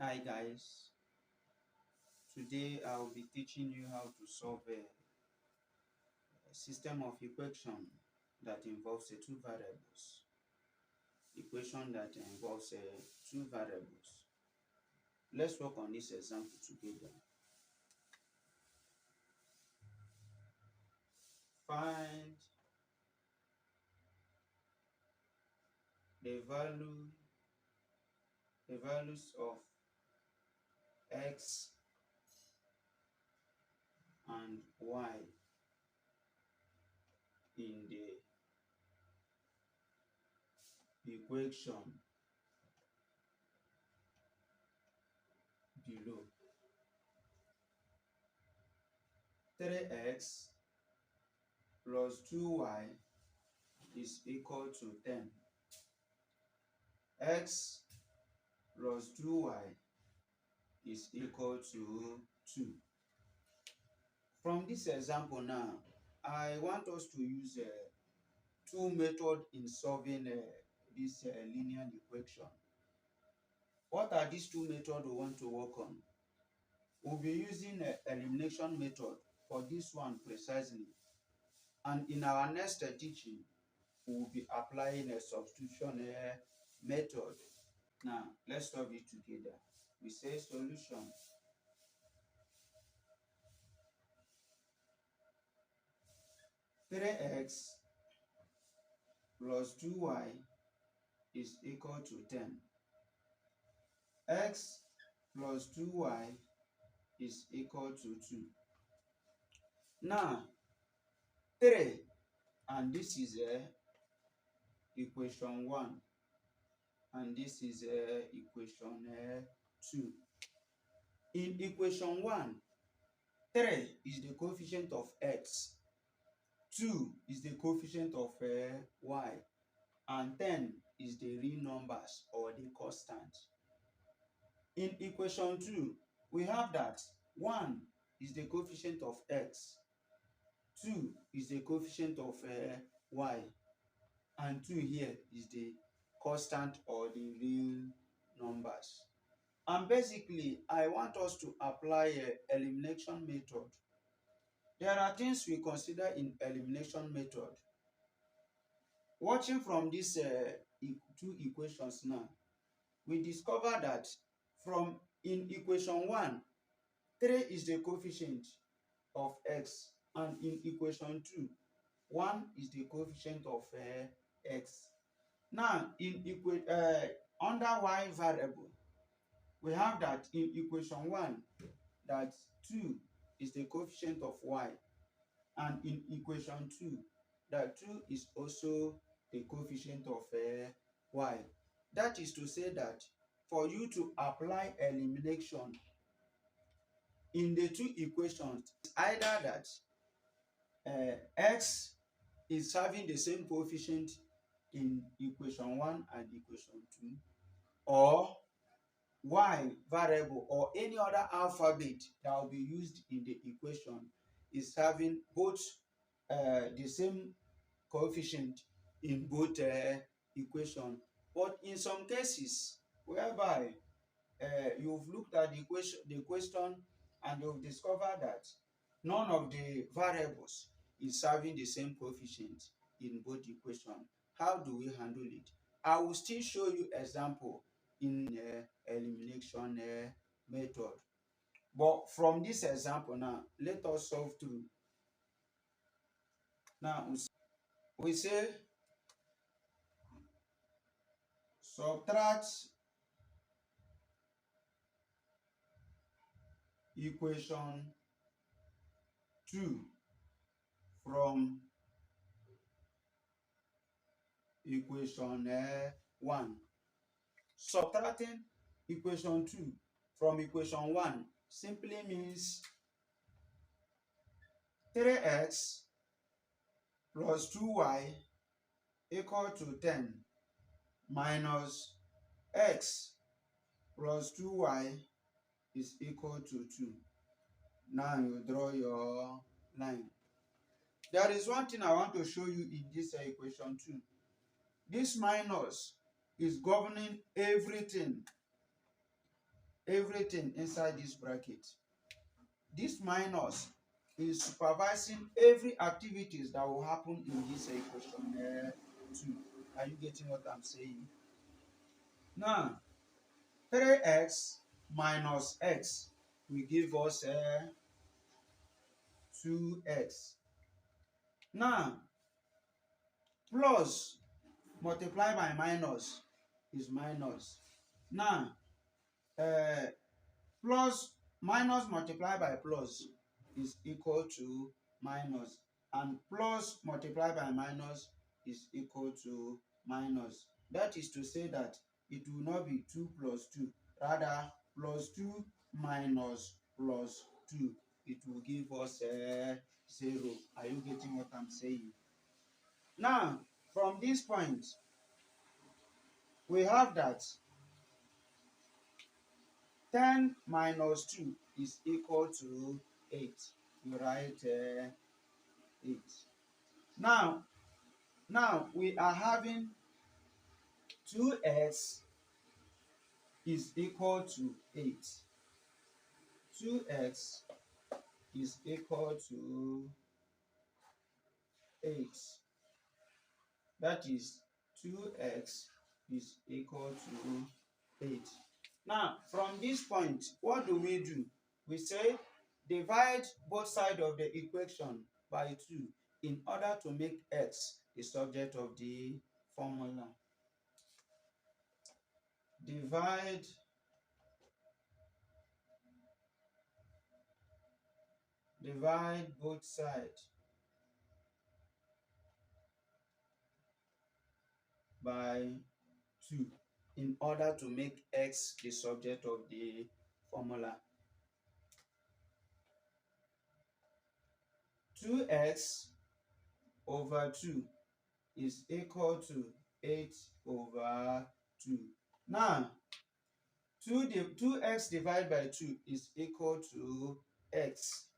Hi guys, today I'll be teaching you how to solve a system of equation that involves two variables. Equation that involves two variables. Let's work on this example together. Find the values of x and y in the equation below. 3x plus 2y is equal to 10. X plus 2y is equal to 2. From this example now, I want us to use two methods in solving this linear equation. What are these two methods we want to work on? We'll be using elimination method for this one precisely. And in our next teaching, we'll be applying a substitution method. Now, let's solve it together. We say solution. 3x plus 2y is equal to 10. X plus 2y is equal to 2. Now, 3, and this is equation 1, and this is equation 2. In equation 1, 3 is the coefficient of x, 2 is the coefficient of y, and 10 is the real numbers or the constant. In equation 2, we have that 1 is the coefficient of x, 2 is the coefficient of y, and 2 here is the constant or the real numbers. And basically, I want us to apply a elimination method. There are things we consider in elimination method. Watching from these two equations now, we discover that in equation 1, 3 is the coefficient of x, and in equation 2, 1 is the coefficient of x. Now, under y variable, we have that in equation 1, that 2 is the coefficient of y, and in equation 2, that 2 is also the coefficient of y. That is to say that for you to apply elimination in the two equations, it's either that x is having the same coefficient in equation 1 and equation 2, or y variable or any other alphabet that will be used in the equation is having both the same coefficient in both equation. But in some cases whereby you've looked at the question and you've discovered that none of the variables is having the same coefficient in both equations, how do we handle it? I will still show you example in elimination method. But from this example now, let us solve through. Now we say subtract equation 2 from equation 1. Subtracting equation 2 from equation 1 simply means 3x plus 2y equal to 10 minus x plus 2y is equal to 2. Now you draw your line. There is one thing I want to show you in this equation 2. This minus is governing everything. everything inside this bracket. This minus is supervising every activities that will happen in this equation 2. Are you getting what I'm saying? Now, 3x minus x will give us 2x. Now, plus multiply by minus is minus. Now, plus minus multiplied by plus is equal to minus, and plus multiplied by minus is equal to minus. That is to say that it will not be 2 plus 2, rather plus 2 minus plus 2. It will give us 0. Are you getting what I'm saying? Now, from this point, we have that 10 minus 2 is equal to 8. You write 8. Now we are having 2x is equal to 8. 2x is equal to 8. That is 2x is equal to 8. Now, from this point, what do? We say divide both sides of the equation by 2 in order to make x the subject of the formula. Divide both sides by 2 in order to make x the subject of the formula. 2x over 2 is equal to 8 over 2. Now, 2x divided by 2 is equal to x.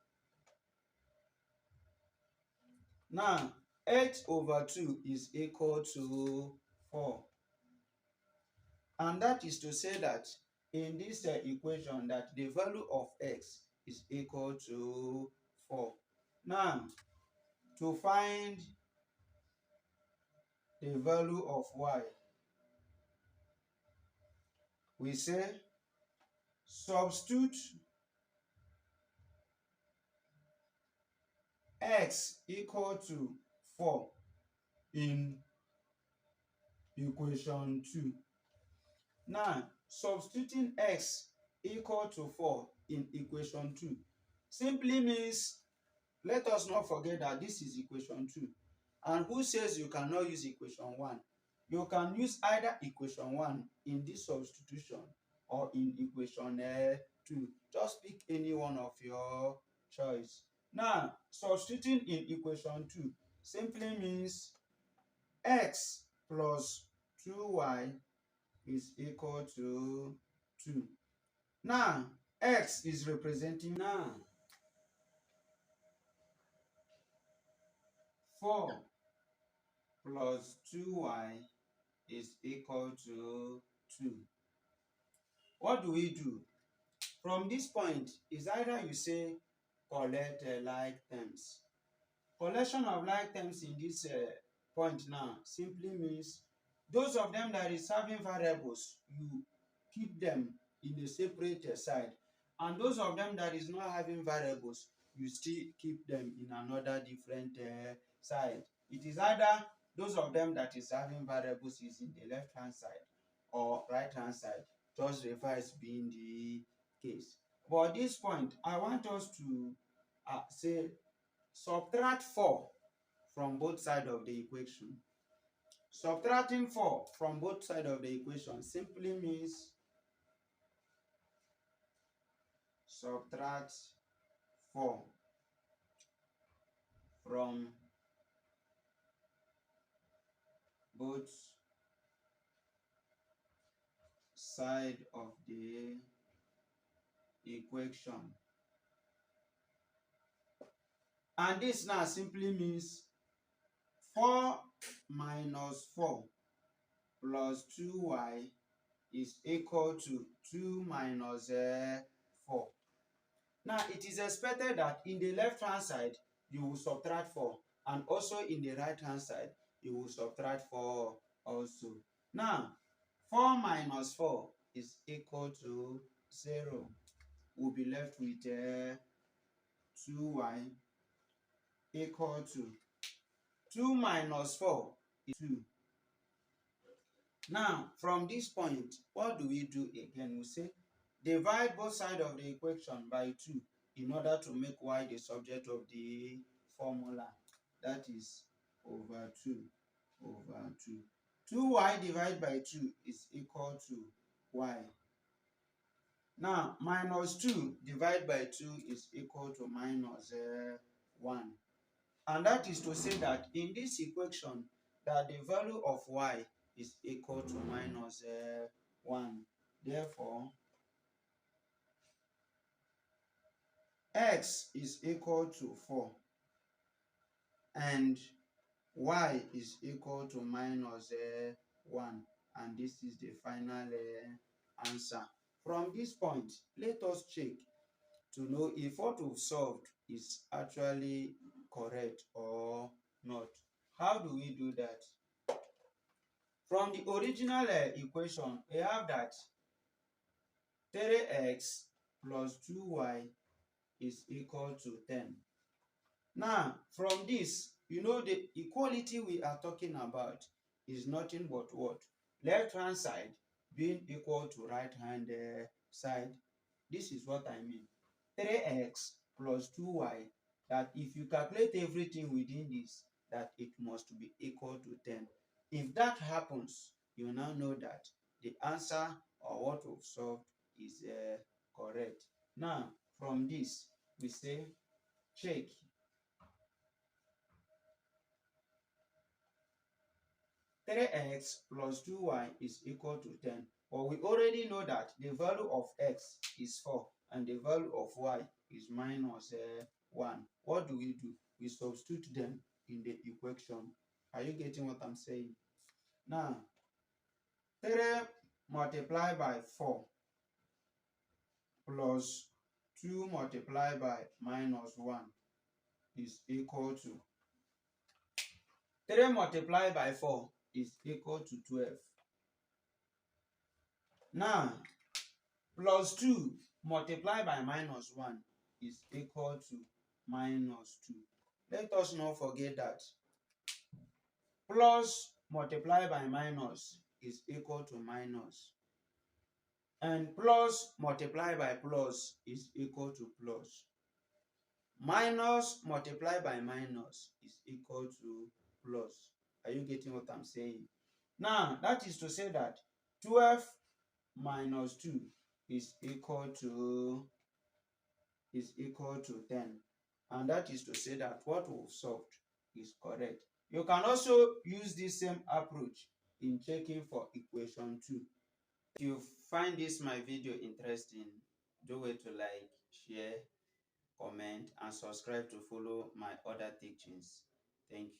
Now, 8 over 2 is equal to 4. And that is to say that in this equation that the value of x is equal to 4. Now, to find the value of y, we say substitute x equal to 4 in equation 2. Now, substituting x equal to 4 in equation 2 simply means, let us not forget that this is equation 2. And who says you cannot use equation 1? You can use either equation 1 in this substitution or in equation 2. Just pick any one of your choice. Now, substituting in equation 2 simply means x plus 2y is equal to 2. Now, x is representing 4 plus 2y is equal to 2. What do? From this point, is either you say collect like terms. Collection of like terms in this point now simply means those of them that is having variables, you keep them in a separate side, and those of them that is not having variables, you still keep them in another different side. It is either those of them that is having variables is in the left hand side or right hand side, just reverse being the case. But at this point, I want us to say subtract 4 from both sides of the equation. Subtracting 4 from both sides of the equation simply means subtract 4 from both sides of the equation. And this now simply means 4 minus 4 plus 2y is equal to 2 minus 4. Now, it is expected that in the left-hand side, you will subtract 4. And also in the right-hand side, you will subtract 4 also. Now, 4 minus 4 is equal to 0. We'll be left with 2y equal to 2 minus 4 is 2. Now, from this point, what do we do again? We say divide both sides of the equation by 2 in order to make y the subject of the formula. That is over 2 over 2. 2y divided by 2 is equal to y. Now, minus 2 divided by 2 is equal to minus 1. And that is to say that in this equation, that the value of y is equal to minus 1. Therefore, x is equal to 4 and y is equal to minus 1. And this is the final answer. From this point, let us check to know if what we've solved is actually correct or not. How do we do that? From the original equation, we have that 3x plus 2y is equal to 10. Now, from this, you know the equality we are talking about is nothing but what? Left-hand side being equal to right-hand side. This is what I mean. 3x plus 2y, that if you calculate everything within this, that it must be equal to 10. If that happens, you now know that the answer or what we've solved is correct. Now, from this, we say check 3x plus 2y is equal to 10. But we already know that the value of x is 4 and the value of y is minus 1. What do? We substitute them in the equation. Are you getting what I'm saying? Now, 3 multiplied by 4 plus 2 multiplied by minus 1 is equal to 3 multiplied by 4 is equal to 12. Now, plus 2 multiplied by minus 1 is equal to minus 2. Let us not forget that plus multiplied by minus is equal to minus. And plus multiplied by plus is equal to plus. Minus multiplied by minus is equal to plus. Are you getting what I'm saying? Now, that is to say that 12 minus 2 is equal to 10. And that is to say that what we've solved is correct. You can also use this same approach in checking for equation 2. If you find this my video interesting, do wait to like, share, comment, and subscribe to follow my other teachings. Thank you.